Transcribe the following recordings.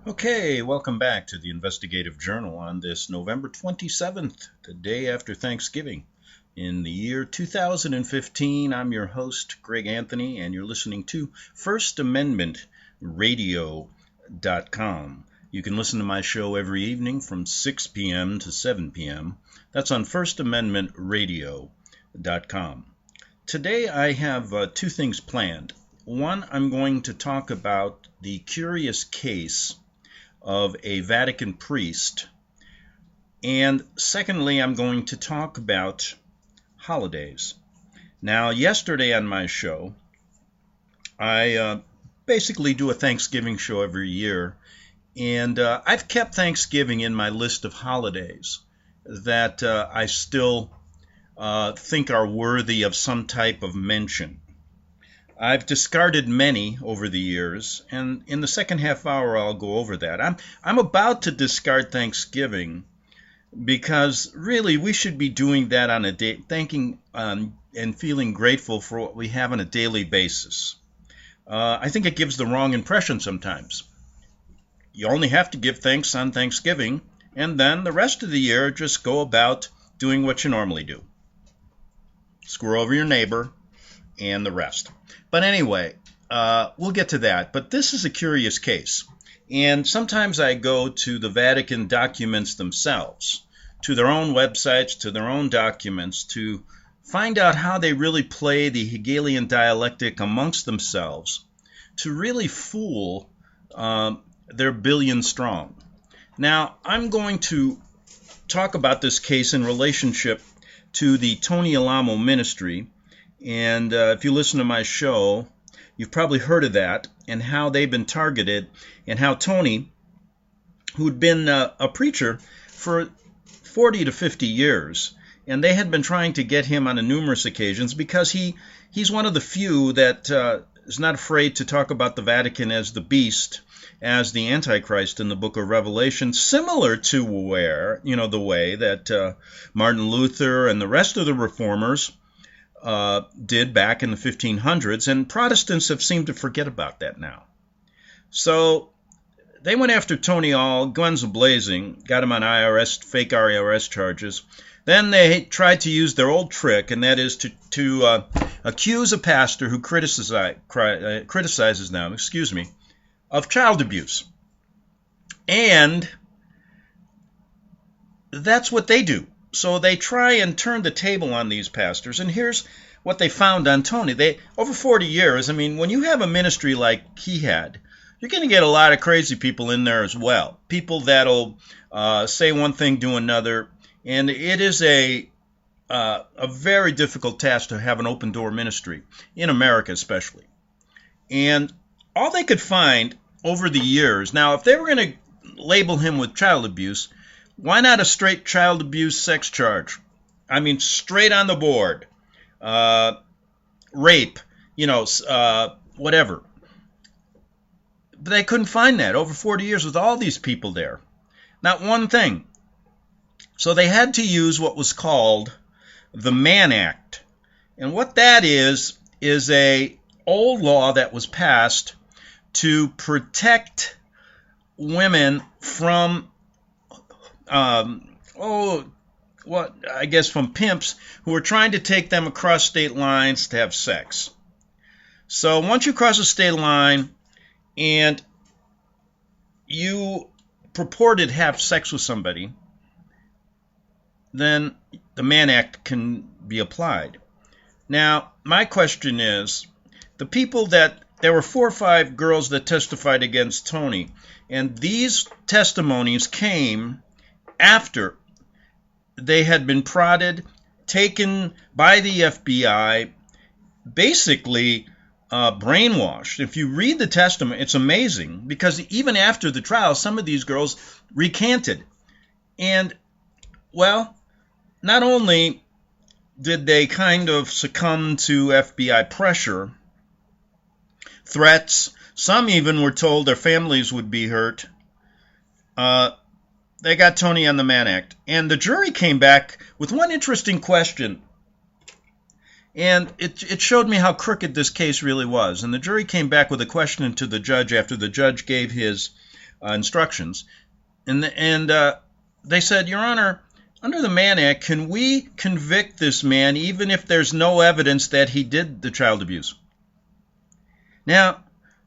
Okay, welcome back to the Investigative Journal on this November 27th, the day after Thanksgiving. In the year 2015, I'm your host, Greg Anthony, and you're listening to FirstAmendmentRadio.com. You can listen to my show every evening from 6 p.m. to 7 p.m. That's on FirstAmendmentRadio.com. Today I have two things planned. One, I'm going to talk about the curious case of a Vatican priest. And secondly, I'm going to talk about holidays. Now, yesterday on my show, I basically do a Thanksgiving show every year, and I've kept Thanksgiving in my list of holidays that I still think are worthy of some type of mention. I've discarded many over the years, and in the second half hour I'll go over that. I'm about to discard Thanksgiving because really we should be doing that on a day, thanking and feeling grateful for what we have on a daily basis. I think it gives the wrong impression sometimes. You only have to give thanks on Thanksgiving, and then the rest of the year just go about doing what you normally do. Screw over your neighbor and the rest. But anyway, we'll get to that. But this is a curious case. And sometimes I go to the Vatican documents themselves, to their own websites, to their own documents, to find out how they really play the Hegelian dialectic amongst themselves, to really fool their billion strong. Now, I'm going to talk about this case in relationship to the Tony Alamo ministry. And if you listen to my show, you've probably heard of that and how they've been targeted and how Tony, who'd been a preacher for 40 to 50 years, and they had been trying to get him on numerous occasions because he's one of the few that is not afraid to talk about the Vatican as the beast, as the Antichrist in the book of Revelation, similar to the way that Martin Luther and the rest of the reformers did back in the 1500s, and Protestants have seemed to forget about that now. So they went after Tony all guns a-blazing, got him on fake IRS charges. Then they tried to use their old trick, and that is to accuse a pastor who criticizes them, of child abuse. And that's what they do. So they try and turn the table on these pastors, and here's what they found on Tony. Over 40 years, when you have a ministry like he had, you're going to get a lot of crazy people in there as well. People that'll say one thing, do another, and it is a very difficult task to have an open-door ministry, in America especially. And all they could find over the years, now if they were going to label him with child abuse, why not a straight child abuse sex charge? Straight on the board. Rape, whatever. But they couldn't find that over 40 years with all these people there. Not one thing. So they had to use what was called the Mann Act. And what that is a old law that was passed to protect women from from pimps who are trying to take them across state lines to have sex. So once you cross a state line and you purported to have sex with somebody, then the Mann Act can be applied. Now, my question is, there were 4 or 5 girls that testified against Tony, and these testimonies came after they had been prodded, taken by the FBI, basically brainwashed. If you read the testimony, it's amazing, because even after the trial, some of these girls recanted. And, well, not only did they kind of succumb to FBI pressure, threats, some even were told their families would be hurt, they got Tony on the Mann Act. And the jury came back with one interesting question. And it showed me how crooked this case really was. And the jury came back with a question to the judge after the judge gave his instructions. And they said, Your Honor, under the Mann Act, can we convict this man even if there's no evidence that he did the child abuse? Now,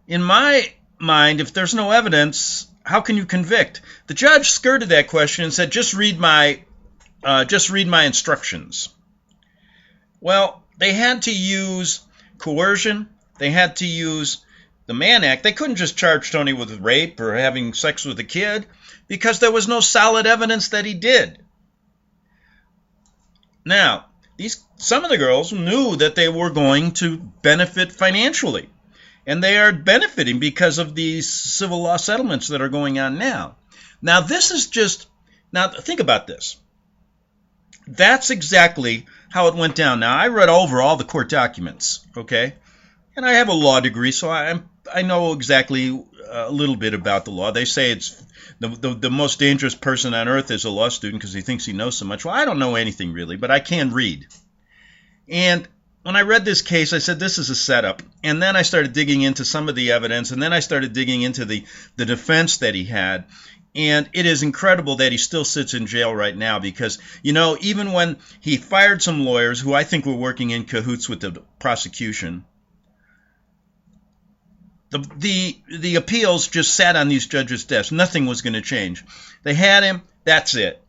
in my mind, if there's no evidence, how can you convict? The judge skirted that question and said, just read my instructions. Well, they had to use coercion. They had to use the Mann Act. They couldn't just charge Tony with rape or having sex with a kid because there was no solid evidence that he did. Now, some of the girls knew that they were going to benefit financially, and they are benefiting because of these civil law settlements that are going on now. Now, think about this. That's exactly how it went down. Now, I read over all the court documents, okay? And I have a law degree, so I know exactly a little bit about the law. They say it's the most dangerous person on earth is a law student because he thinks he knows so much. Well, I don't know anything really, but I can read. And when I read this case, I said, this is a setup. And then I started digging into some of the evidence, and then I started digging into the defense that he had. And it is incredible that he still sits in jail right now because, even when he fired some lawyers who I think were working in cahoots with the prosecution, the appeals just sat on these judges' desks. Nothing was going to change. They had him. That's it.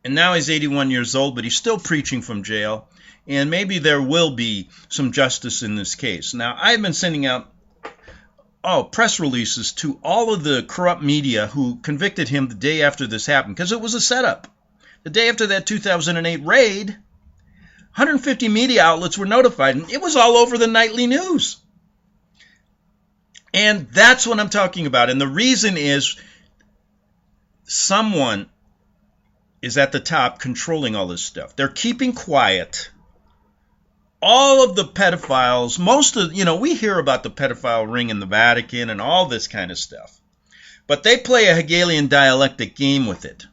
And now he's 81 years old, but he's still preaching from jail. And maybe there will be some justice in this case. Now, I've been sending out press releases to all of the corrupt media who convicted him the day after this happened, because it was a setup. The day after that 2008 raid, 150 media outlets were notified, and it was all over the nightly news. And that's what I'm talking about. And the reason is someone is at the top controlling all this stuff. They're keeping quiet. All of the pedophiles, we hear about the pedophile ring in the Vatican and all this kind of stuff. But they play a Hegelian dialectic game with it.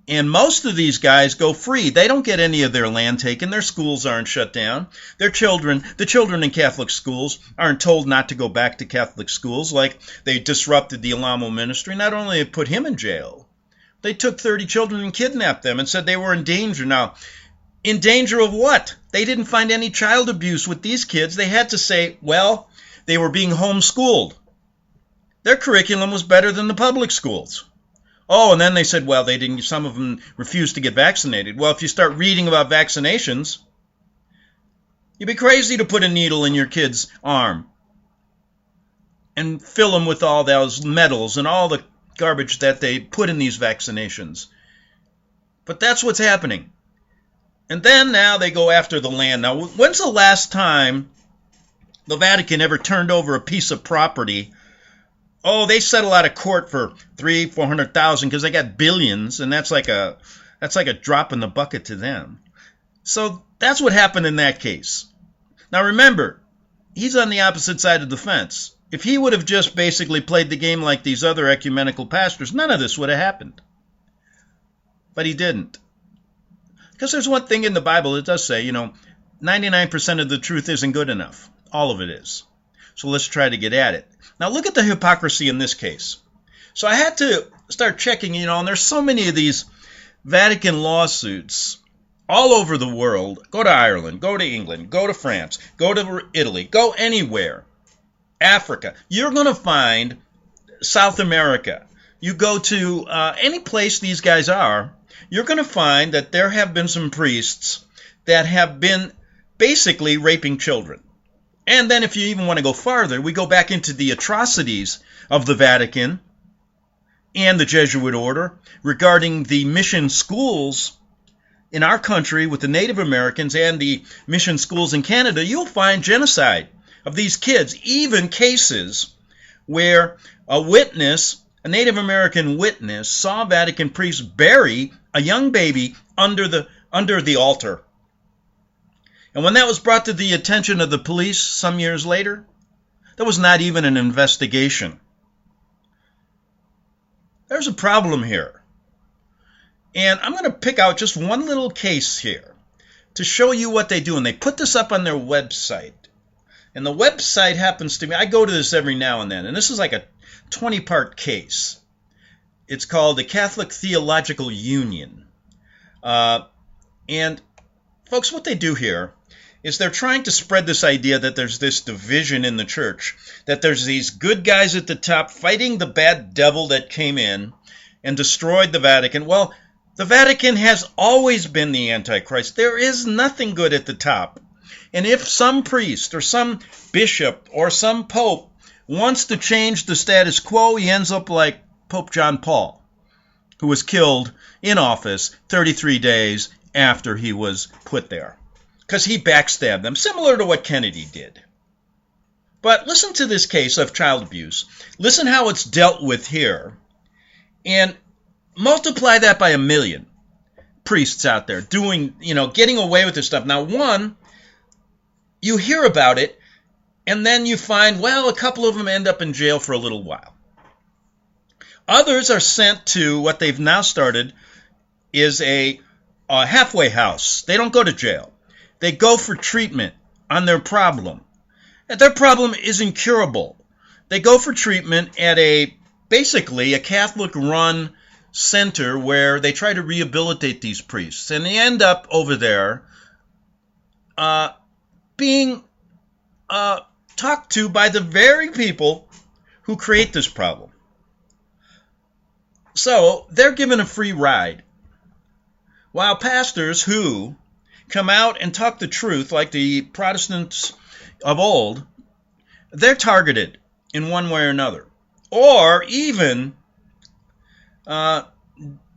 And most of these guys go free. They don't get any of their land taken. Their schools aren't shut down. The children in Catholic schools aren't told not to go back to Catholic schools like they disrupted the Alamo ministry. Not only they put him in jail, they took 30 children and kidnapped them and said they were in danger. Now, in danger of what? They didn't find any child abuse with these kids. They had to say, well, they were being homeschooled. Their curriculum was better than the public schools. Oh, and then they said, well, some of them refused to get vaccinated. Well, if you start reading about vaccinations, you'd be crazy to put a needle in your kid's arm and fill them with all those metals and all the garbage that they put in these vaccinations. But that's what's happening. And then now they go after the land. Now, when's the last time the Vatican ever turned over a piece of property? Oh, they settle out of court for $300,000-$400,000 because they got billions, and that's like a drop in the bucket to them. So that's what happened in that case. Now remember, he's on the opposite side of the fence. If he would have just basically played the game like these other ecumenical pastors, none of this would have happened. But he didn't. Because there's one thing in the Bible that does say, 99% of the truth isn't good enough. All of it is. So let's try to get at it. Now look at the hypocrisy in this case. So I had to start checking, and there's so many of these Vatican lawsuits all over the world. Go to Ireland, go to England, go to France, go to Italy, go anywhere. Africa. You're going to find South America. You go to any place these guys are, you're going to find that there have been some priests that have been basically raping children. And then if you even want to go farther, we go back into the atrocities of the Vatican and the Jesuit order regarding the mission schools in our country with the Native Americans and the mission schools in Canada. You'll find genocide of these kids, even cases where a Native American witness, saw Vatican priests bury a young baby under the altar. And when that was brought to the attention of the police some years later, there was not even an investigation. There's a problem here. And I'm going to pick out just one little case here to show you what they do. And they put this up on their website. And the website happens to be, I go to this every now and then, and this is like a 20-part case. It's called the Catholic Theological Union. And folks, what they do here is they're trying to spread this idea that there's this division in the church, that there's these good guys at the top fighting the bad devil that came in and destroyed the Vatican. Well, the Vatican has always been the Antichrist. There is nothing good at the top. And if some priest or some bishop or some pope wants to change the status quo, he ends up like Pope John Paul, who was killed in office 33 days after he was put there, because he backstabbed them, similar to what Kennedy did. But listen to this case of child abuse. Listen how it's dealt with here, and multiply that by 1 million priests out there doing, getting away with this stuff. Now, one, you hear about it, and then you find, well, a couple of them end up in jail for a little while. Others are sent to what they've now started is a halfway house. They don't go to jail. They go for treatment on their problem. And their problem is incurable. They go for treatment at basically a Catholic-run center where they try to rehabilitate these priests. And they end up over there being talked to by the very people who create this problem. So they're given a free ride, while pastors who come out and talk the truth, like the Protestants of old, they're targeted in one way or another. Or even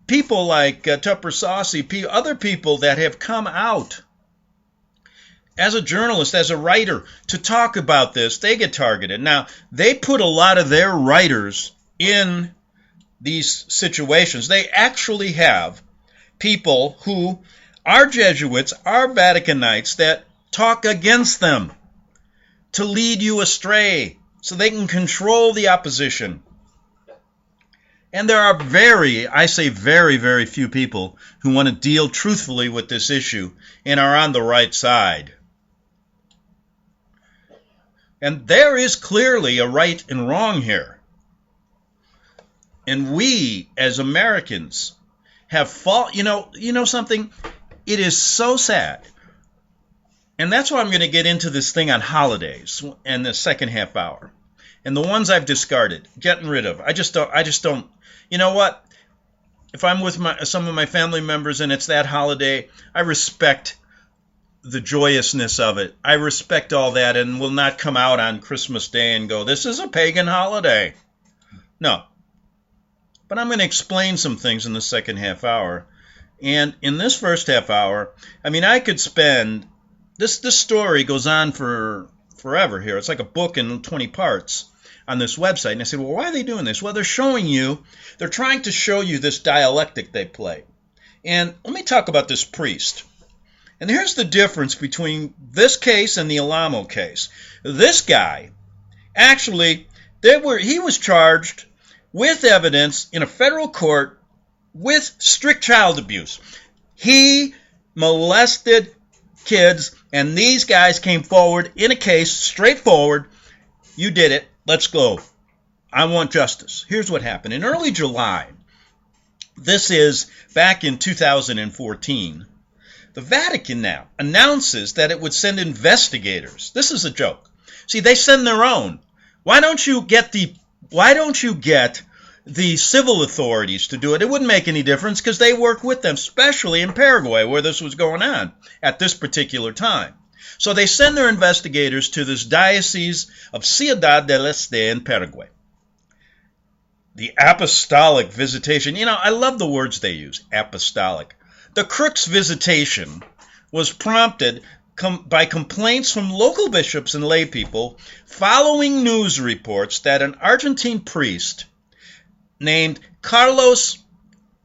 people like Tupper Saucy, other people that have come out as a journalist, as a writer, to talk about this, they get targeted. Now, they put a lot of their writers in these situations. They actually have people who are Jesuits, are Vaticanites, that talk against them to lead you astray so they can control the opposition. And there are very few people who want to deal truthfully with this issue and are on the right side. And there is clearly a right and wrong here. And we, as Americans, have fought. You know something? It is so sad. And that's why I'm going to get into this thing on holidays in the second half hour. And the ones I've discarded, getting rid of. I just don't. You know what? If I'm with some of my family members and it's that holiday, I respect the joyousness of it. I respect all that and will not come out on Christmas Day and go, this is a pagan holiday. No. But I'm going to explain some things in the second half hour. And in this first half hour, I could spend, this story goes on for forever here. It's like a book in 20 parts on this website. And I said, well, why are they doing this? Well, they're trying to show you this dialectic they play. And let me talk about this priest. And here's the difference between this case and the Alamo case. This guy, actually, he was charged with evidence in a federal court with strict child abuse. He molested kids, and these guys came forward in a case, straightforward. You did it. Let's go. I want justice. Here's what happened. In early July, this is back in 2014, the Vatican now announces that it would send investigators. This is a joke. See, they send their own. Why don't you get the civil authorities to do it? It wouldn't make any difference because they work with them, especially in Paraguay where this was going on at this particular time. So they send their investigators to this diocese of Ciudad del Este in Paraguay. The apostolic visitation. I love the words they use, apostolic. The crook's visitation was prompted by complaints from local bishops and lay people following news reports that an Argentine priest named Carlos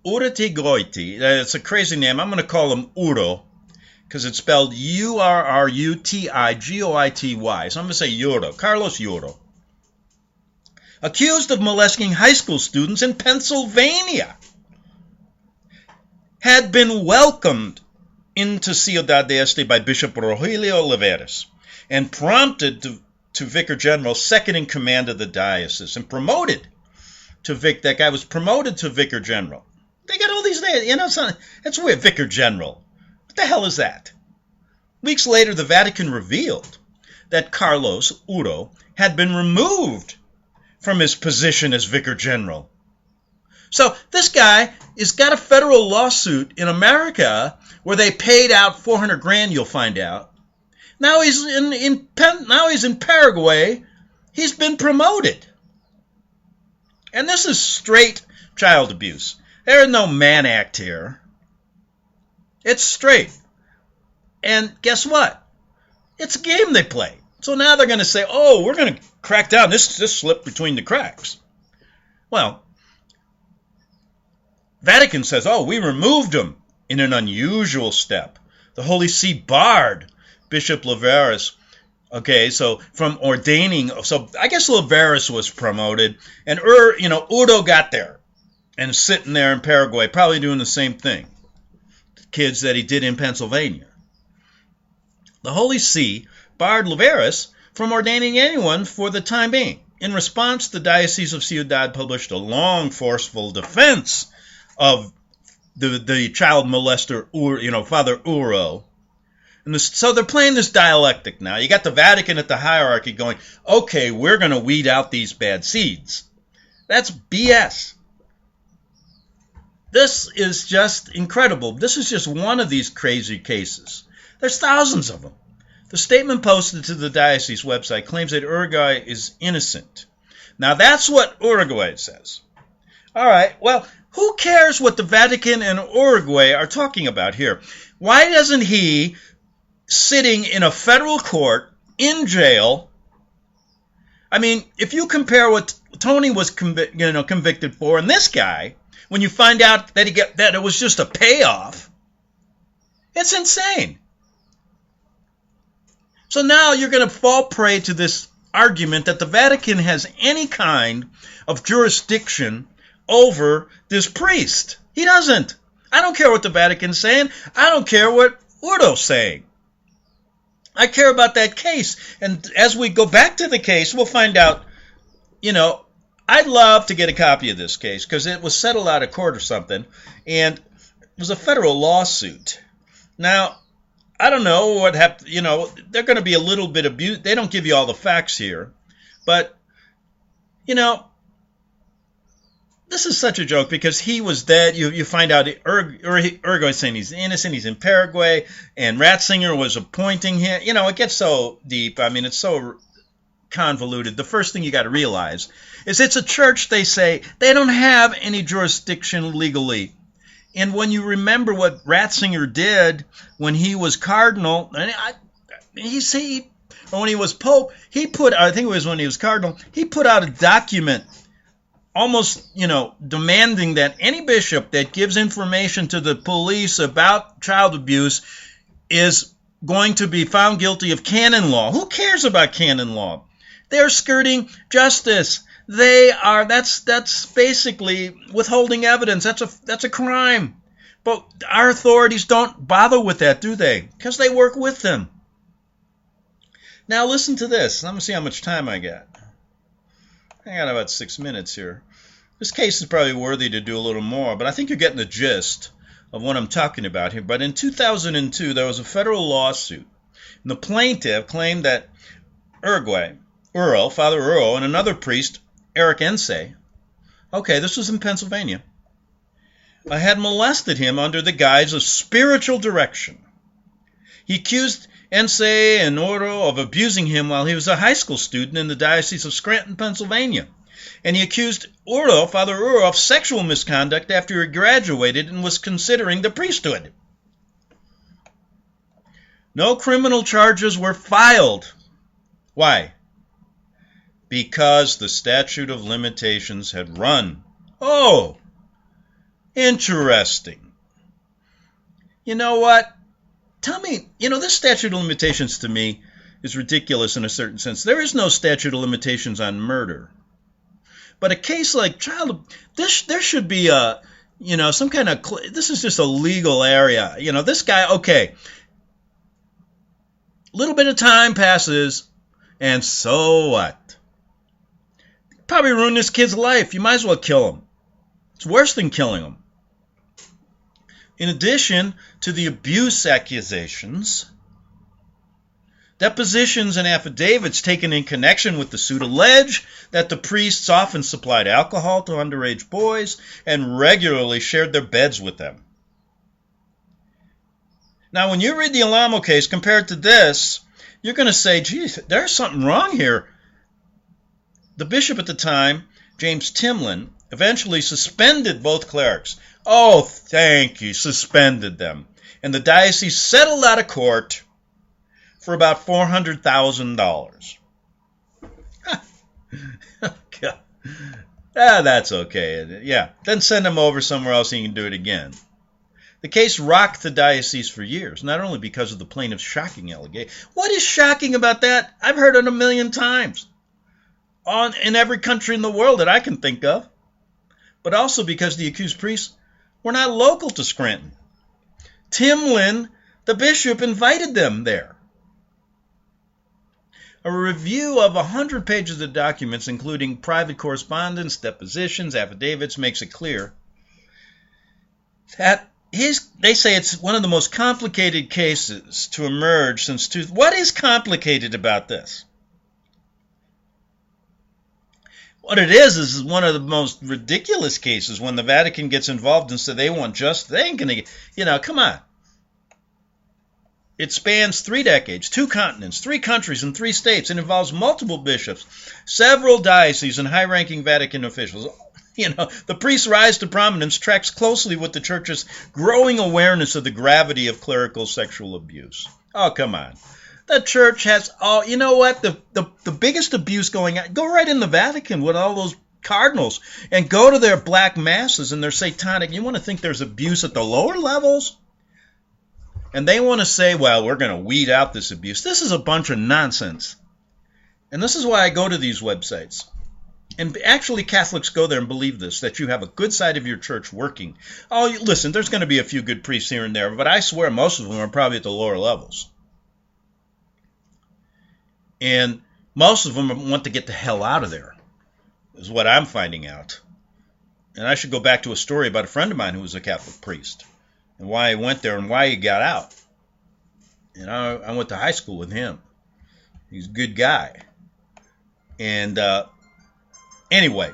Urrutigoiti, it's a crazy name, I'm going to call him Uro, because it's spelled Urrutigoity, so I'm going to say Uro, Carlos Uro, accused of molesting high school students in Pennsylvania, had been welcomed into Ciudad de Este by Bishop Rogelio Oliveras and prompted to Vicar General, second in command of the diocese, and promoted to Vic. That guy was promoted to Vicar General. They got all these names. That's weird. Vicar General. What the hell is that? Weeks later, the Vatican revealed that Carlos Uro had been removed from his position as Vicar General. So this guy has got a federal lawsuit in America where they paid out $400,000. You'll find out. Now he's in Paraguay. He's been promoted, and this is straight child abuse. There is no Mann Act here. It's straight. And guess what? It's a game they play. So now they're going to say, "Oh, we're going to crack down. This slipped between the cracks." Well, Vatican says, "Oh, we removed him in an unusual step. The Holy See barred Bishop Liveris." Okay, so from ordaining, so I guess Liveris was promoted, and Udo got there and sitting there in Paraguay, probably doing the same thing. Kids that he did in Pennsylvania. The Holy See barred Liveris from ordaining anyone for the time being. In response, the Diocese of Ciudad published a long, forceful defense of the child molester, Father Uro. And so they're playing this dialectic now. You got the Vatican at the hierarchy going, okay, we're going to weed out these bad seeds. That's BS. This is just incredible. This is just one of these crazy cases. There's thousands of them. The statement posted to the diocese website claims that Uruguay is innocent. Now that's what Uruguay says. All right, well, who cares what the Vatican and Uruguay are talking about here? Why doesn't he, sitting in a federal court, in jail, I mean, if you compare what Tony was convicted for and this guy, when you find out that it was just a payoff, it's insane. So now you're going to fall prey to this argument that the Vatican has any kind of jurisdiction over this priest. He doesn't. I don't care what the Vatican's saying. I don't care what Udo's saying. I care about that case. And as we go back to the case, we'll find out, I'd love to get a copy of this case because it was settled out of court or something, and it was a federal lawsuit. Now, I don't know what happened. They're going to be a little bit abused. They don't give you all the facts here. But, this is such a joke because he was dead. You find out Uruguay is saying he's innocent. He's in Paraguay. And Ratzinger was appointing him. It gets so deep. I mean, it's so convoluted. The first thing you got to realize is it's a church, they say. They don't have any jurisdiction legally. And when you remember what Ratzinger did when he was cardinal, and when he was pope, I think it was when he was cardinal, he put out a document almost, demanding that any bishop that gives information to the police about child abuse is going to be found guilty of canon law. Who cares about canon law? They're skirting justice. That's basically withholding evidence. That's a crime. But our authorities don't bother with that, do they? Because they work with them. Now listen to this. Let me see how much time I got. I got about 6 minutes here. This case is probably worthy to do a little more, but I think you're getting the gist of what I'm talking about here. But in 2002, there was a federal lawsuit, and the plaintiff claimed that Father Uro, and another priest, Eric Ense, this was in Pennsylvania, had molested him under the guise of spiritual direction. He accused Ense and Uro of abusing him while he was a high school student in the Diocese of Scranton, Pennsylvania. And he accused Father Uro, of sexual misconduct after he graduated and was considering the priesthood. No criminal charges were filed. Why? Because the statute of limitations had run. Oh, interesting. You know what? Tell me, this statute of limitations to me is ridiculous in a certain sense. There is no statute of limitations on murder. But a case like there should be some kind of, this is just a legal area. This guy, okay, little bit of time passes, and so what? Probably ruined this kid's life. You might as well kill him. It's worse than killing him. In addition to the abuse accusations, depositions and affidavits taken in connection with the suit allege that the priests often supplied alcohol to underage boys and regularly shared their beds with them. Now, when you read the Alamo case compared to this, you're going to say, geez, there's something wrong here. The bishop at the time, James Timlin, eventually suspended both clerics. Oh, thank you, suspended them. And the diocese settled out of court for about $400,000. That's okay. Yeah, then send them over somewhere else and you can do it again. The case rocked the diocese for years, not only because of the plaintiff's shocking allegation. What is shocking about that? I've heard it a million times in every country in the world that I can think of, but also because the accused priests were not local to Scranton. Timlin, the bishop, invited them there. A review of 100 pages of documents, including private correspondence, depositions, affidavits, makes it clear that they say it's one of the most complicated cases to emerge since What is complicated about this? What it is one of the most ridiculous cases when the Vatican gets involved and says they want justice. They ain't going to, come on. It spans 3 decades, 2 continents, 3 countries, and 3 states. It involves multiple bishops, several dioceses, and high-ranking Vatican officials. The priest's rise to prominence tracks closely with the Church's growing awareness of the gravity of clerical sexual abuse. Oh, come on. The Church has you know what? The biggest abuse going on, go right in the Vatican with all those cardinals and go to their black masses and their satanic. You want to think there's abuse at the lower levels? And they want to say, well, we're going to weed out this abuse. This is a bunch of nonsense. And this is why I go to these websites. And actually, Catholics go there and believe this, that you have a good side of your church working. Oh, listen, there's going to be a few good priests here and there, but I swear most of them are probably at the lower levels. And most of them want to get the hell out of there, is what I'm finding out. And I should go back to a story about a friend of mine who was a Catholic priest and why he went there and why he got out. And I went to high school with him. He's a good guy. And anyway,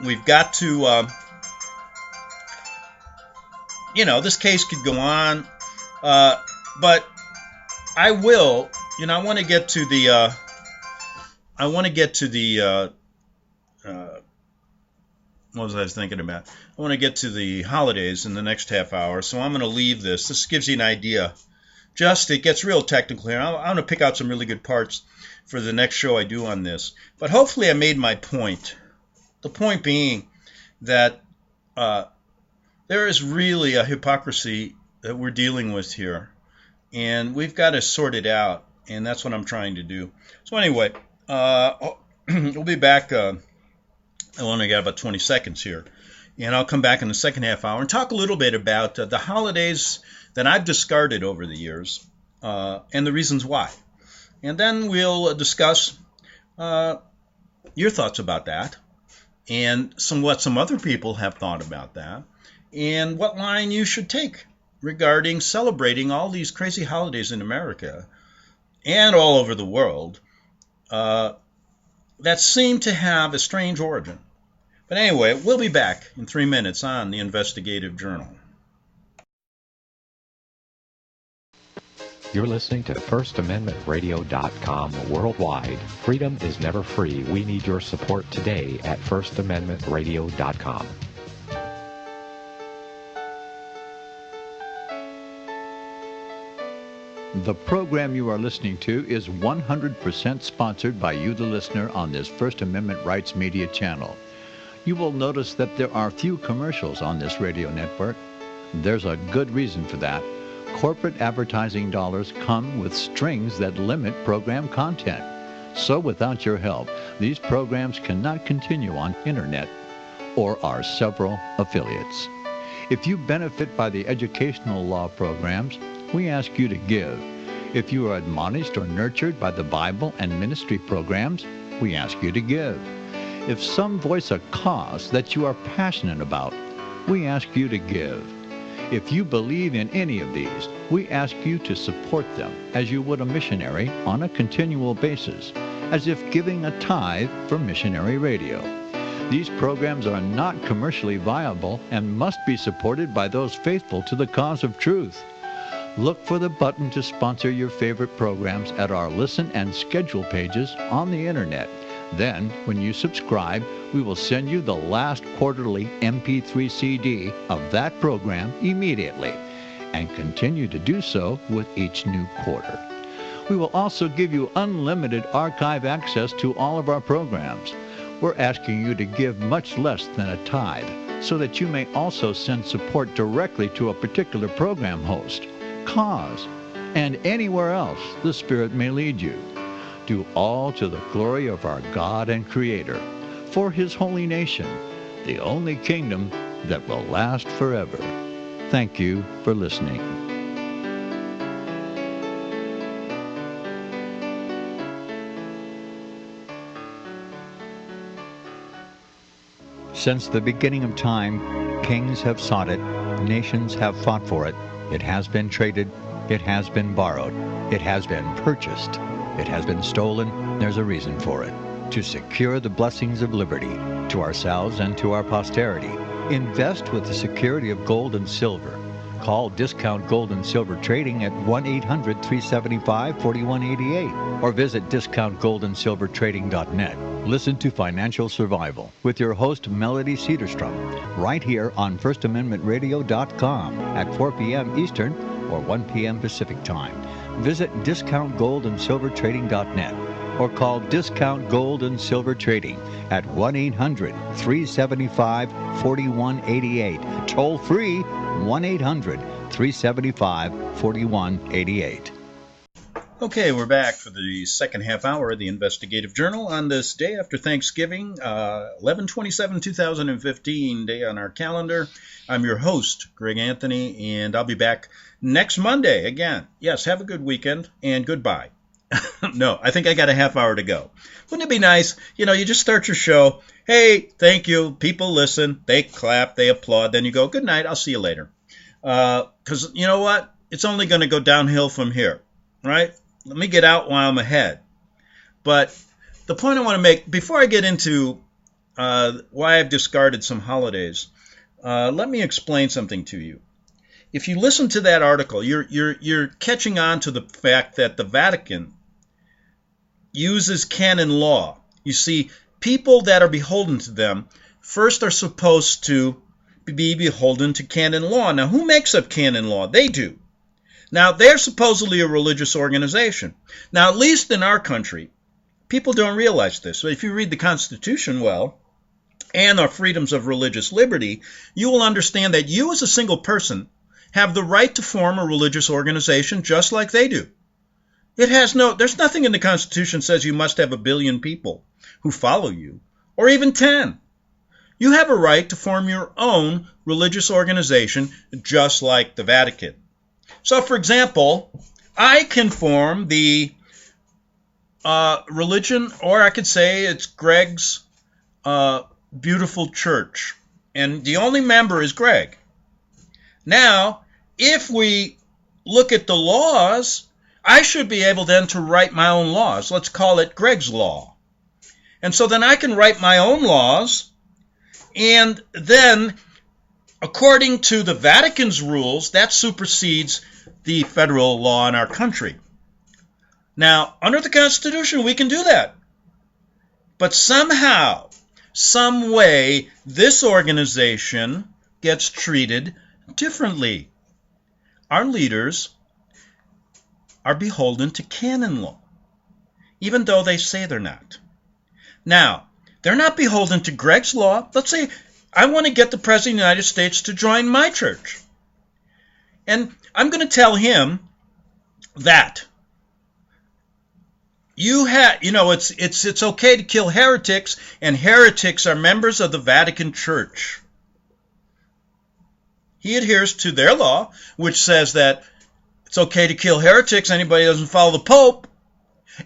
we've got to, this case could go on, but I will, I want to get to the, what was I thinking about? I want to get to the holidays in the next half hour, so I'm going to leave this. This gives you an idea. It gets real technical here. I'm going to pick out some really good parts for the next show I do on this. But hopefully I made my point. The point being that there is really a hypocrisy that we're dealing with here. And we've got to sort it out. And that's what I'm trying to do. So anyway, we'll be back. I only got about 20 seconds here. And I'll come back in the second half hour and talk a little bit about the holidays that I've discarded over the years and the reasons why. And then we'll discuss your thoughts about that and what some other people have thought about that and what line you should take regarding celebrating all these crazy holidays in America and all over the world that seem to have a strange origin. But anyway, we'll be back in 3 minutes on the Investigative Journal. You're listening to FirstAmendmentRadio.com worldwide. Freedom is never free. We need your support today at FirstAmendmentRadio.com. The program you are listening to is 100% sponsored by you, the listener, on this First Amendment Rights Media channel. You will notice that there are few commercials on this radio network. There's a good reason for that. Corporate advertising dollars come with strings that limit program content. So without your help, these programs cannot continue on internet or our several affiliates. If you benefit by the educational law programs, we ask you to give. If you are admonished or nurtured by the Bible and ministry programs, we ask you to give. If some voice a cause that you are passionate about, we ask you to give. If you believe in any of these, we ask you to support them as you would a missionary on a continual basis, as if giving a tithe for missionary radio. These programs are not commercially viable and must be supported by those faithful to the cause of truth. Look for the button to sponsor your favorite programs at our listen and schedule pages on the internet. Then, when you subscribe, we will send you the last quarterly MP3 CD of that program immediately, and continue to do so with each new quarter. We will also give you unlimited archive access to all of our programs. We're asking you to give much less than a tithe, so that you may also send support directly to a particular program host, cause, and anywhere else the Spirit may lead you. Do all to the glory of our God and Creator, for His holy nation, the only kingdom that will last forever. Thank you for listening. Since the beginning of time, kings have sought it, nations have fought for it. It has been traded, it has been borrowed, it has been purchased. It has been stolen. There's a reason for it. To secure the blessings of liberty to ourselves and to our posterity. Invest with the security of gold and silver. Call Discount Gold and Silver Trading at 1-800-375-4188 or visit discountgoldandsilvertrading.net. Listen to Financial Survival with your host Melody Cedarstrom right here on FirstAmendmentRadio.com at 4 p.m. Eastern or 1 p.m. Pacific Time. Visit discountgoldandsilvertrading.net or call Discount Gold and Silver Trading at 1-800-375-4188. Toll free 1-800-375-4188. Okay, we're back for the second half hour of the Investigative Journal on this day after Thanksgiving, 11/27/2015, day on our calendar. I'm your host, Greg Anthony, and I'll be back next Monday again. Yes, have a good weekend, and goodbye. No, I think I got a half hour to go. Wouldn't it be nice? You just start your show. Hey, thank you. People listen. They clap. They applaud. Then you go, good night. I'll see you later. Because you know what? It's only going to go downhill from here, right? Let me get out while I'm ahead. But the point I want to make, before I get into why I've discarded some holidays, let me explain something to you. If you listen to that article, you're catching on to the fact that the Vatican uses canon law. You see, people that are beholden to them first are supposed to be beholden to canon law. Now, who makes up canon law? They do. Now, they're supposedly a religious organization. Now, at least in our country, people don't realize this. So if you read the Constitution well, and our freedoms of religious liberty, you will understand that you as a single person have the right to form a religious organization just like they do. There's nothing in the Constitution says you must have 1 billion people who follow you, or even 10. You have a right to form your own religious organization just like the Vatican. So, for example, I can form the religion, or I could say it's Greg's Beautiful Church, and the only member is Greg. Now, if we look at the laws, I should be able then to write my own laws. Let's call it Greg's Law. And so then I can write my own laws, and then according to the Vatican's rules, that supersedes the federal law in our country. Now, under the Constitution, we can do that. But somehow, some way, this organization gets treated differently. Our leaders are beholden to canon law, even though they say they're not. Now, they're not beholden to Greg's Law. Let's say I want to get the President of the United States to join my church. And I'm going to tell him that it's okay to kill heretics, and heretics are members of the Vatican Church. He adheres to their law, which says that it's okay to kill heretics, anybody who doesn't follow the Pope.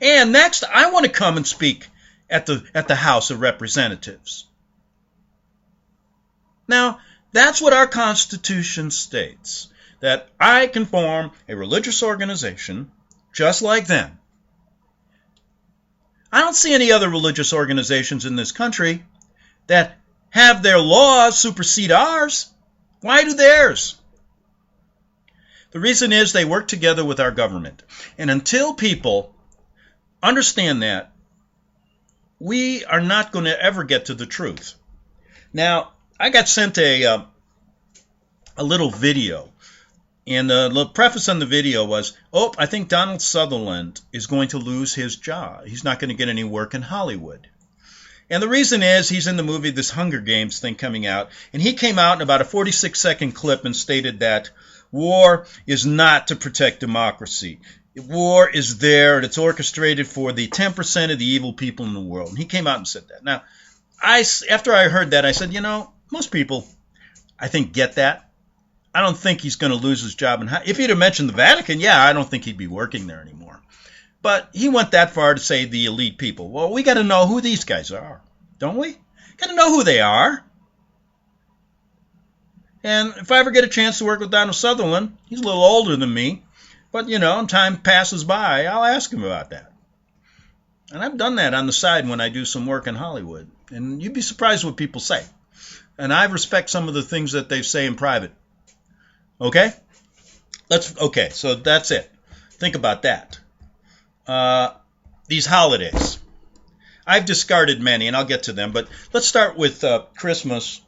And next, I want to come and speak at the House of Representatives. Now, that's what our Constitution states, that I can form a religious organization just like them. I don't see any other religious organizations in this country that have their laws supersede ours. Why do theirs? The reason is they work together with our government. And until people understand that, we are not going to ever get to the truth. Now, I got sent a little video. And the preface on the video was, I think Donald Sutherland is going to lose his job. He's not going to get any work in Hollywood. And the reason is he's in the movie, this Hunger Games thing coming out. And he came out in about a 46-second clip and stated that war is not to protect democracy. War is there, and it's orchestrated for the 10% of the evil people in the world. And he came out and said that. Now, after I heard that, I said, most people, I think, get that. I don't think he's going to lose his job. If he'd have mentioned the Vatican, I don't think he'd be working there anymore. But he went that far to say the elite people. Well, we got to know who these guys are, don't we? Got to know who they are. And if I ever get a chance to work with Donald Sutherland, he's a little older than me, but, time passes by, I'll ask him about that. And I've done that on the side when I do some work in Hollywood. And you'd be surprised what people say. And I respect some of the things that they say in private. Okay? So that's it. Think about that. These holidays. I've discarded many, and I'll get to them. But let's start with Christmas.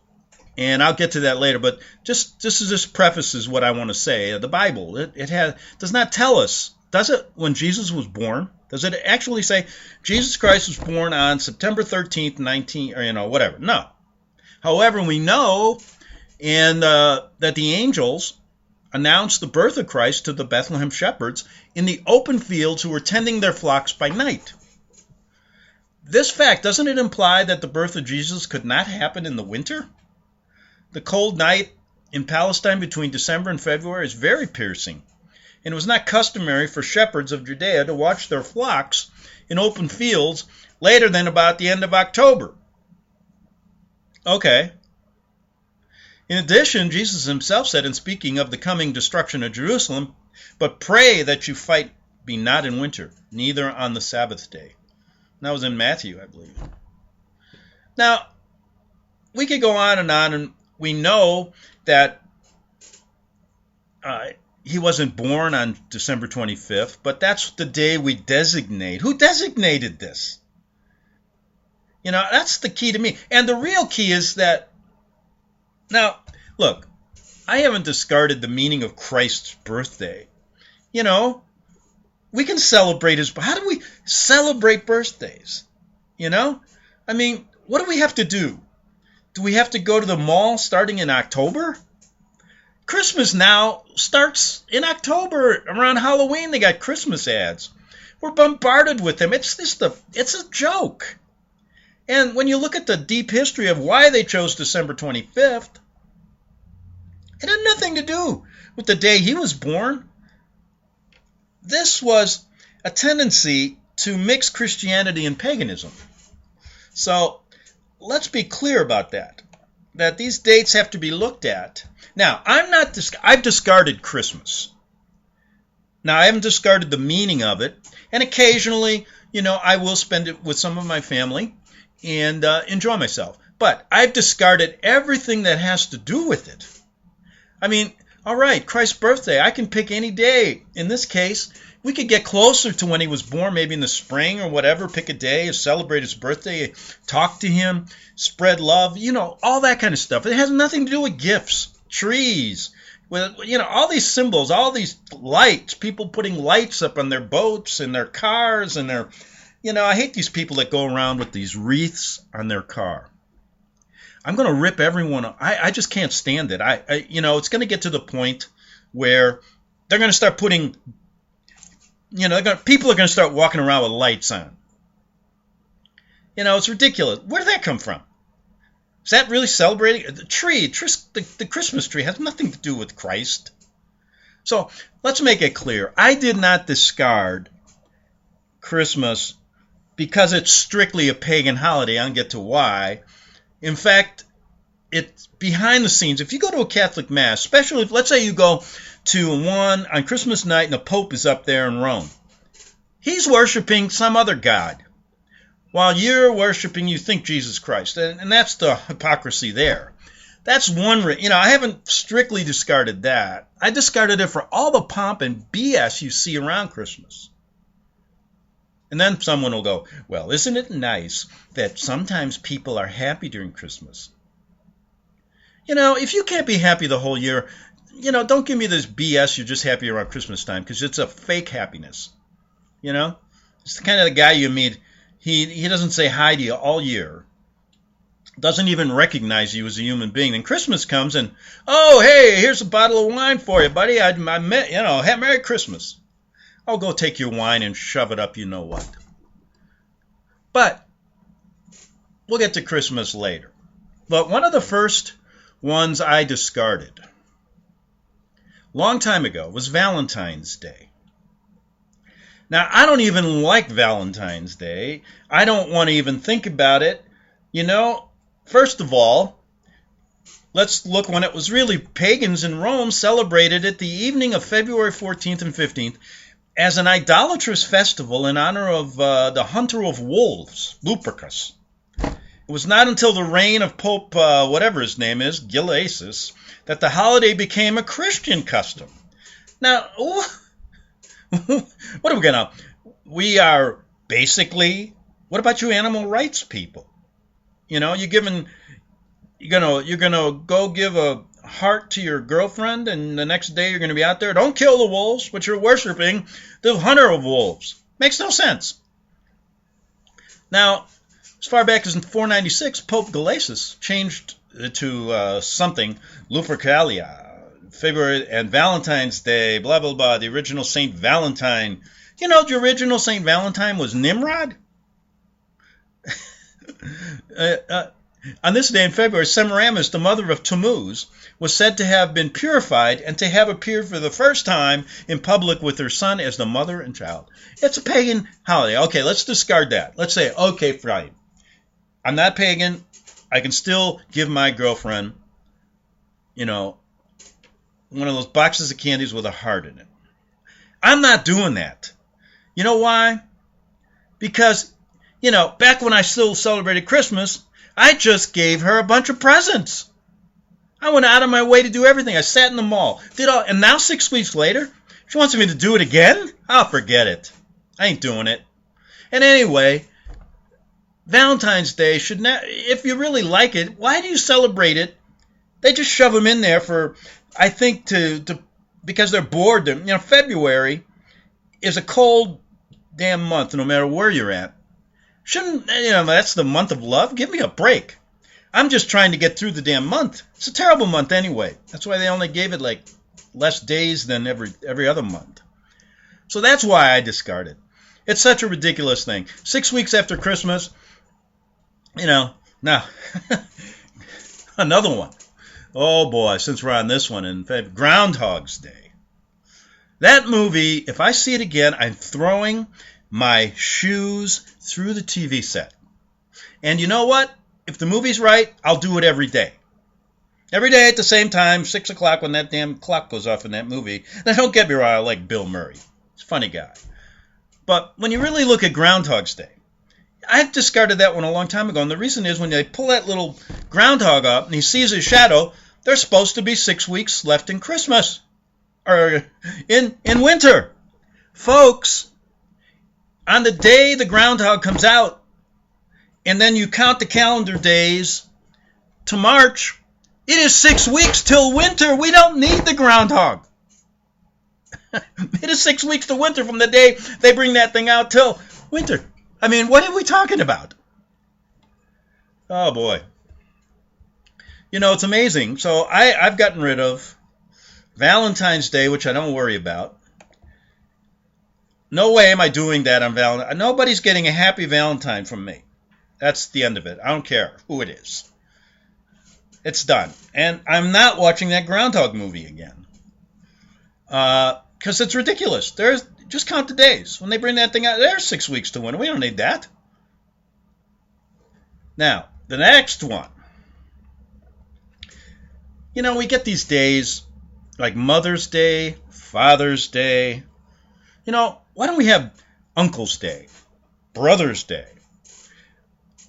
And I'll get to that later, but just prefaces what I want to say. The Bible, it does not tell us, does it, when Jesus was born? Does it actually say Jesus Christ was born on September 13th, whatever? No. However, we know that the angels announced the birth of Christ to the Bethlehem shepherds in the open fields who were tending their flocks by night. This fact, doesn't it imply that the birth of Jesus could not happen in the winter? The cold night in Palestine between December and February is very piercing, and it was not customary for shepherds of Judea to watch their flocks in open fields later than about the end of October. Okay. In addition, Jesus himself said, in speaking of the coming destruction of Jerusalem, "But pray that you fight be not in winter, neither on the Sabbath day." And that was in Matthew, I believe. Now, we could go on, and we know that he wasn't born on December 25th, but that's the day we designate. Who designated this? That's the key to me. And the real key is that, now, look, I haven't discarded the meaning of Christ's birthday. We can celebrate how do we celebrate birthdays? I mean, what do we have to do? Do we have to go to the mall starting in October? Christmas now starts in October. Around Halloween, they got Christmas ads. We're bombarded with them. It's a joke. And when you look at the deep history of why they chose December 25th, it had nothing to do with the day he was born. This was a tendency to mix Christianity and paganism. So, let's be clear about that these dates have to be looked at. Now, I've discarded Christmas. Now, I haven't discarded the meaning of it, and occasionally, I will spend it with some of my family and enjoy myself. But I've discarded everything that has to do with it. I mean, all right, Christ's birthday, I can pick any day. In this case, we could get closer to when he was born, maybe in the spring or whatever, pick a day, celebrate his birthday, talk to him, spread love, all that kind of stuff. It has nothing to do with gifts, trees, with all these symbols, all these lights, people putting lights up on their boats and their cars and their, I hate these people that go around with these wreaths on their car. I'm going to rip everyone. I just can't stand it. It's going to get to the point where they're going to start putting, people are going to start walking around with lights on. It's ridiculous. Where did that come from? Is that really celebrating? The tree, the Christmas tree has nothing to do with Christ. So let's make it clear. I did not discard Christmas because it's strictly a pagan holiday. I'll get to why. In fact, it's behind the scenes. If you go to a Catholic Mass, especially if, let's say you go to one on Christmas night and the Pope is up there in Rome, he's worshiping some other god. While you're worshiping, you think Jesus Christ. And that's the hypocrisy there. That's one, I haven't strictly discarded that. I discarded it for all the pomp and BS you see around Christmas. And then someone will go, well, isn't it nice that sometimes people are happy during Christmas? If you can't be happy the whole year, don't give me this BS you're just happy around Christmas time, because it's a fake happiness. It's the kind of the guy you meet. He doesn't say hi to you all year. Doesn't even recognize you as a human being. And Christmas comes and, oh, hey, here's a bottle of wine for you, buddy. I met, Merry Christmas. I'll go take your wine and shove it up you know what. But we'll get to Christmas later. But one of the first ones I discarded long time ago was Valentine's Day. Now, I don't even like Valentine's Day. I don't want to even think about it. First of all, let's look when it was really pagans in Rome celebrated it the evening of February 14th and 15th as an idolatrous festival in honor of the hunter of wolves, Lupercus. It was not until the reign of Pope, whatever his name is, Gelasius, that the holiday became a Christian custom. Now, what are we going to... We are basically... What about you animal rights people? You're gonna go give a heart to your girlfriend, and the next day you're gonna be out there. Don't kill the wolves, but you're worshiping the hunter of wolves. Makes no sense. Now, as far back as in 496, Pope Gelasius changed to something Lupercalia, February and Valentine's Day, blah blah blah. The original Saint Valentine. The original Saint Valentine was Nimrod. On this day in February, Semiramis, the mother of Tammuz, was said to have been purified and to have appeared for the first time in public with her son as the mother and child. It's a pagan holiday. Okay, let's discard that. Let's say, okay, fine. I'm not pagan. I can still give my girlfriend, one of those boxes of candies with a heart in it. I'm not doing that. You know why? Because back when I still celebrated Christmas, I just gave her a bunch of presents. I went out of my way to do everything. I sat in the mall, and now 6 weeks later, she wants me to do it again? I'll forget it. I ain't doing it. And anyway, Valentine's Day should not, if you really like it, why do you celebrate it? They just shove them in there for, I think, because they're bored. February is a cold damn month, no matter where you're at. Shouldn't, that's the month of love? Give me a break. I'm just trying to get through the damn month. It's a terrible month anyway. That's why they only gave it less days than every other month. So that's why I discarded. It's such a ridiculous thing. 6 weeks after Christmas, now, another one. Oh boy, since we're on this one, in fact, Groundhog's Day. That movie, if I see it again, I'm throwing my shoes through the TV set. And you know what? If the movie's right, I'll do it every day. Every day at the same time, 6 o'clock when that damn clock goes off in that movie. Now, don't get me wrong, I like Bill Murray. He's a funny guy. But when you really look at Groundhog's Day, I discarded that one a long time ago. And the reason is when they pull that little groundhog up and he sees his shadow, there's supposed to be 6 weeks left in Christmas. Or in winter. Folks, on the day the groundhog comes out, and then you count the calendar days to March, it is 6 weeks till winter. We don't need the groundhog. It is 6 weeks to winter from the day they bring that thing out till winter. I mean, what are we talking about? Oh, boy. It's amazing. So I've gotten rid of Valentine's Day, which I don't worry about. No way am I doing that on Valentine. Nobody's getting a happy Valentine from me. That's the end of it. I don't care who it is. It's done. And I'm not watching that Groundhog movie again. Because it's ridiculous. Just count the days. When they bring that thing out, there's 6 weeks to winter. We don't need that. Now, the next one. We get these days like Mother's Day, Father's Day. Why don't we have Uncle's Day, Brother's Day,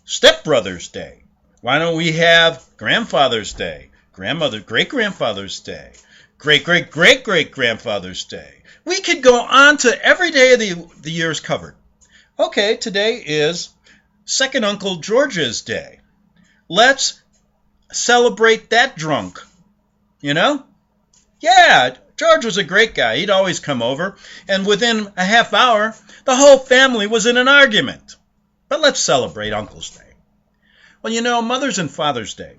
Stepbrother's Day? Why don't we have Grandfather's Day, Great-Grandfather's Day, Great-Great-Great-Great-Grandfather's Day? We could go on to every day of the year is covered. Okay, today is Second Uncle George's Day. Let's celebrate that drunk. Yeah, George was a great guy. He'd always come over, and within a half hour, the whole family was in an argument. But let's celebrate Uncle's Day. Well, Mother's and Father's Day.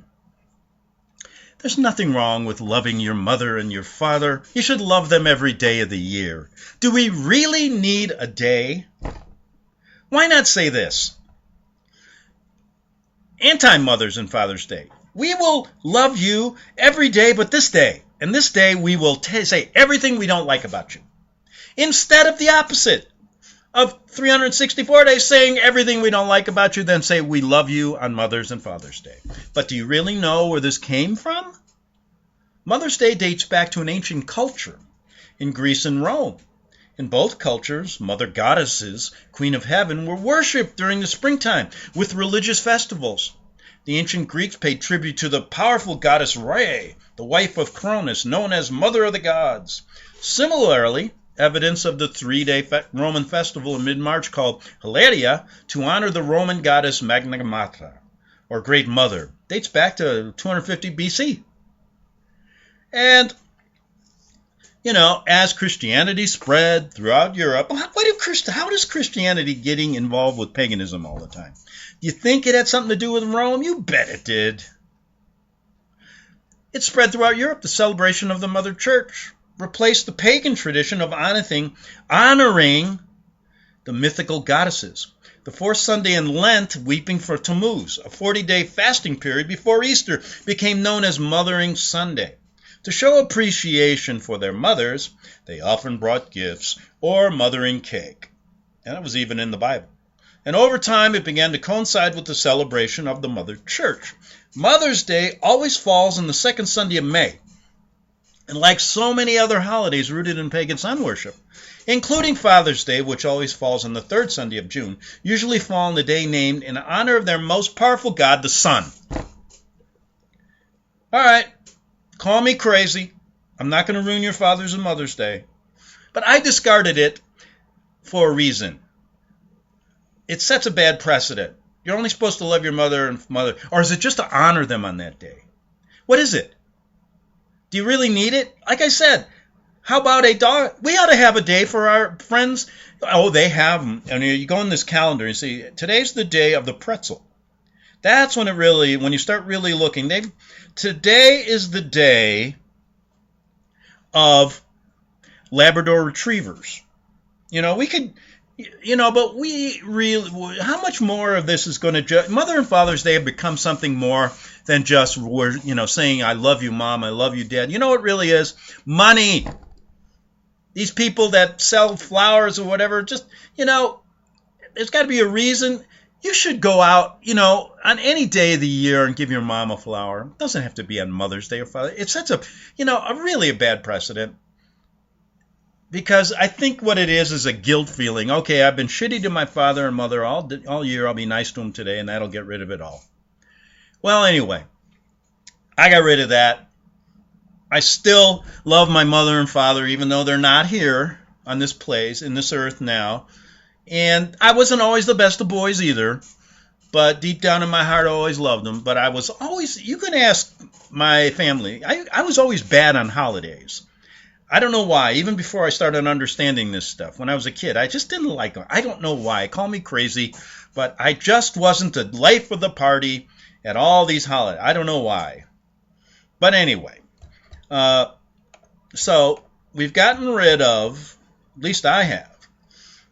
There's nothing wrong with loving your mother and your father. You should love them every day of the year. Do we really need a day? Why not say this? Anti-Mother's and Father's Day. We will love you every day but this day. And this day we will say everything we don't like about you. Instead of the opposite of 364 days saying everything we don't like about you, then say we love you on Mother's and Father's Day. But do you really know where this came from? Mother's Day dates back to an ancient culture in Greece and Rome. In both cultures, mother goddesses, Queen of Heaven, were worshipped during the springtime with religious festivals. The ancient Greeks paid tribute to the powerful goddess Rhea, the wife of Cronus, known as Mother of the Gods. Similarly, evidence of the 3-day Roman festival in mid-March called Hilaria to honor the Roman goddess Magna Mater, or Great Mother, dates back to 250 BC. And, as Christianity spread throughout Europe, how does Christianity getting involved with paganism all the time? Do you think it had something to do with Rome? You bet it did. It spread throughout Europe. The celebration of the Mother Church replaced the pagan tradition of honoring the mythical goddesses. The fourth Sunday in Lent, weeping for Tammuz, a 40-day fasting period before Easter, became known as Mothering Sunday. To show appreciation for their mothers, they often brought gifts or mothering cake. And it was even in the Bible. And over time, it began to coincide with the celebration of the Mother Church. Mother's Day always falls on the second Sunday of May. And like so many other holidays rooted in pagan sun worship, including Father's Day, which always falls on the third Sunday of June, usually fall on the day named in honor of their most powerful god, the sun. All right, call me crazy. I'm not going to ruin your Father's and Mother's Day. But I discarded it for a reason. It sets a bad precedent. You're only supposed to love your mother, or is it just to honor them on that day? What is it? Do you really need it? Like I said, how about a dog? We ought to have a day for our friends. Oh, they have them. And you go in this calendar and see, today's the day of the pretzel. That's when when you start really looking, today is the day of Labrador retrievers. We could, but we really, how much more of this is going to, Mother and Father's Day have become something more than just, saying, I love you, Mom, I love you, Dad. You know what it really is? Money. These people that sell flowers or whatever, just, there's got to be a reason. You should go out, on any day of the year and give your mom a flower. It doesn't have to be on Mother's Day or Father's Day. It sets a really a bad precedent. Because I think what it is a guilt feeling. Okay, I've been shitty to my father and mother all year. I'll be nice to them today, and that'll get rid of it all. Well, anyway, I got rid of that. I still love my mother and father, even though they're not here on this place, in this earth now. And I wasn't always the best of boys either. But deep down in my heart, I always loved them. But I was always, you can ask my family, I was always bad on holidays. I don't know why. Even before I started understanding this stuff, when I was a kid, I just didn't like them. I don't know why. Call me crazy, but I just wasn't the life of the party at all these holidays. I don't know why. But anyway, so we've gotten rid of, at least I have,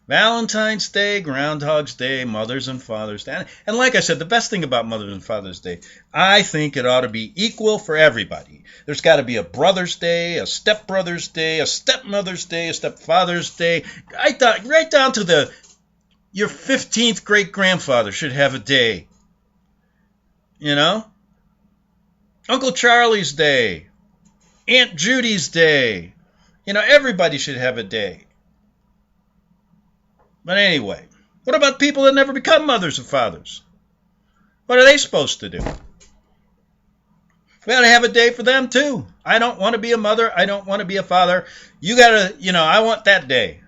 Valentine's Day, Groundhog's Day, Mother's and Father's Day. And like I said, the best thing about Mother's and Father's Day, I think it ought to be equal for everybody. There's got to be a Brother's Day, a Stepbrother's Day, a Stepmother's Day, a Stepfather's Day. I thought right down to your 15th great-grandfather should have a day. you know? Uncle Charlie's Day, Aunt Judy's Day. You know, everybody should have a day. But anyway, what about people that never become mothers or fathers? What are they supposed to do? We gotta have a day for them too. I don't want to be a mother. I don't want to be a father. You gotta, I want that day.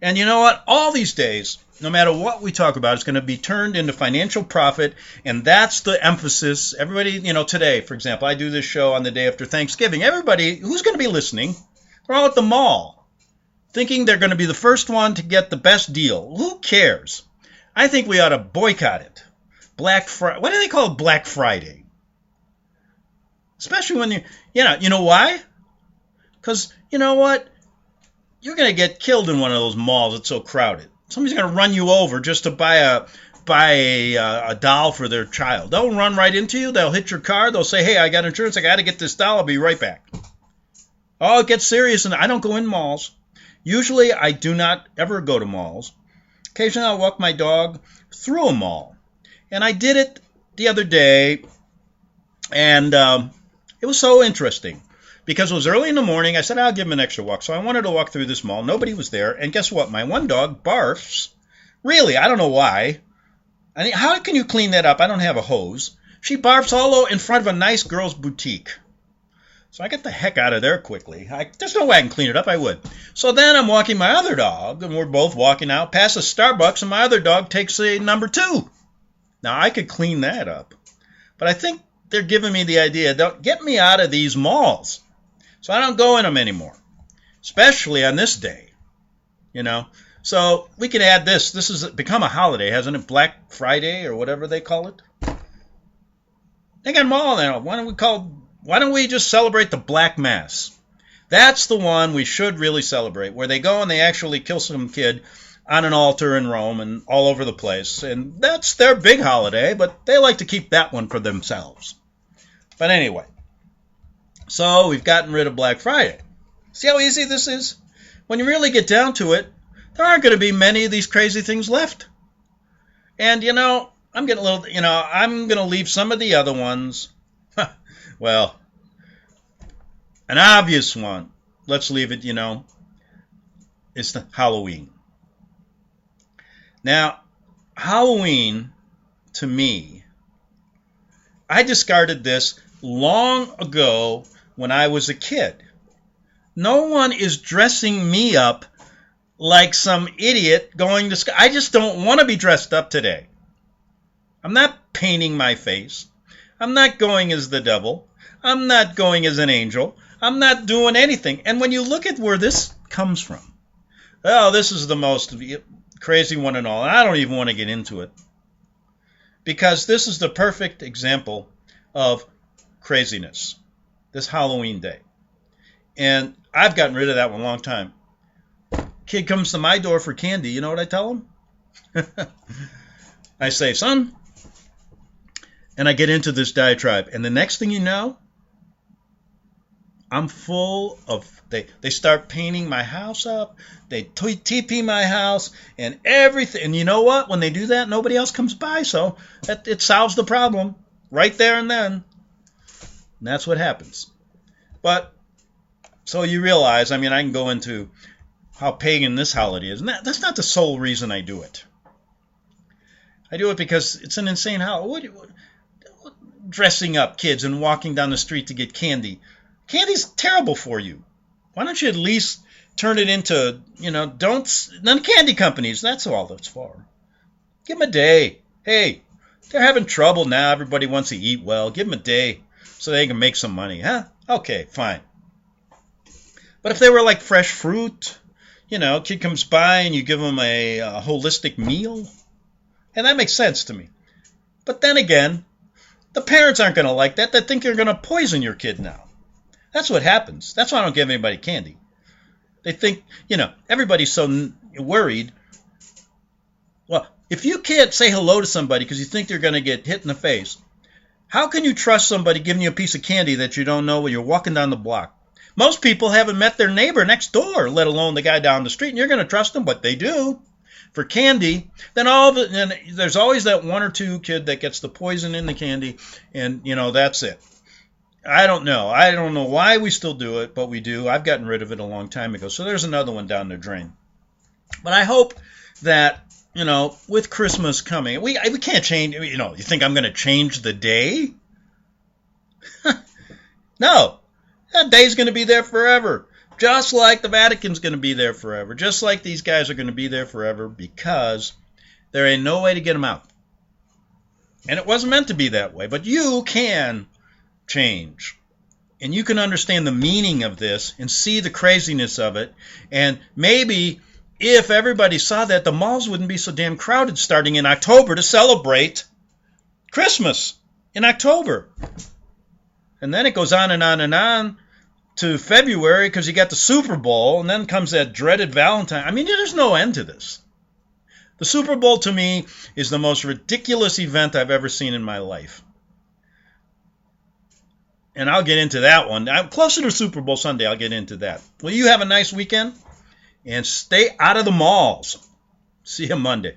And you know what? All these days, no matter what we talk about, is going to be turned into financial profit, and that's the emphasis. Everybody, today, for example, I do this show on the day after Thanksgiving. Everybody who's going to be listening, they're all at the mall, thinking they're going to be the first one to get the best deal. Who cares? I think we ought to boycott it. Black Friday. What do they call it? Black Friday? Especially when you know why? Because you know what? You're going to get killed in one of those malls. It's so crowded. Somebody's going to run you over just to buy a doll for their child. They'll run right into you. They'll hit your car. They'll say, hey, I got insurance. I got to get this doll. I'll be right back. Oh, it gets serious, and I don't go in malls. Usually, I do not ever go to malls. Occasionally, I'll walk my dog through a mall. And I did it the other day, and it was so interesting. Because it was early in the morning, I said, I'll give him an extra walk. So I wanted to walk through this mall. Nobody was there. And guess what? My one dog barfs. Really, I don't know why. I mean, how can you clean that up? I don't have a hose. She barfs all over in front of a nice girl's boutique. So I get the heck out of there quickly. There's no way I can clean it up. I would. So then I'm walking my other dog, and we're both walking out past a Starbucks, and my other dog takes a number 2. Now, I could clean that up. But I think they're giving me the idea, don't get me out of these malls. So I don't go in them anymore, especially on this day, So we can add this. This has become a holiday, hasn't it? Black Friday or whatever they call it. They got them all now. Why don't we just celebrate the Black Mass? That's the one we should really celebrate, where they go and they actually kill some kid on an altar in Rome and all over the place. And that's their big holiday, but they like to keep that one for themselves. But anyway. So we've gotten rid of Black Friday. See how easy this is? When you really get down to it, there aren't going to be many of these crazy things left. And, I'm getting a little, I'm going to leave some of the other ones. Well, an obvious one, let's leave it, it's the Halloween. Now, Halloween, to me, I discarded this long ago when I was a kid. No one is dressing me up like some idiot going to school. I just don't want to be dressed up today. I'm not painting my face. I'm not going as the devil. I'm not going as an angel. I'm not doing anything. And when you look at where this comes from, this is the most crazy one and all. I don't even want to get into it. Because this is the perfect example of craziness, this Halloween day. And I've gotten rid of that one a long time. Kid comes to my door for candy. You know what I tell him? I say, son, and I get into this diatribe. And the next thing you know, I'm full of, they start painting my house up. They TP my house and everything. And you know what? When they do that, nobody else comes by. So it solves the problem right there and then. And that's what happens. But, so you realize, I can go into how pagan this holiday is. And that's not the sole reason I do it. I do it because it's an insane holiday. Dressing up kids and walking down the street to get candy. Candy's terrible for you. Why don't you at least turn it into, none candy companies. That's all that's for. Give them a day. Hey, they're having trouble now. Everybody wants to eat well. Give them a day so they can make some money. Huh? Okay, fine. But if they were like fresh fruit, kid comes by and you give them a holistic meal, and that makes sense to me. But then again, the parents aren't going to like that. They think you're going to poison your kid now. That's what happens. That's why I don't give anybody candy. They think, everybody's so worried. Well, if you can't say hello to somebody because you think they're going to get hit in the face, how can you trust somebody giving you a piece of candy that you don't know when you're walking down the block? Most people haven't met their neighbor next door, let alone the guy down the street, and you're going to trust them, but they do. for candy, then there's always that one or two kid that gets the poison in the candy, and that's it. I don't know. I don't know why we still do it, but we do. I've gotten rid of it a long time ago. So there's another one down the drain. But I hope that, with Christmas coming, we can't change, you think I'm going to change the day? No. That day's going to be there forever. Just like the Vatican's going to be there forever. Just like these guys are going to be there forever, because there ain't no way to get them out. And it wasn't meant to be that way. But you can change. And you can understand the meaning of this and see the craziness of it. And maybe if everybody saw that, the malls wouldn't be so damn crowded starting in October to celebrate Christmas in October. And then it goes on and on and on to February because you got the Super Bowl, and then comes that dreaded Valentine. I mean, there's no end to this. The Super Bowl, to me, is the most ridiculous event I've ever seen in my life. And I'll get into that one. Closer to Super Bowl Sunday, I'll get into that. Well, you have a nice weekend, and stay out of the malls. See you Monday.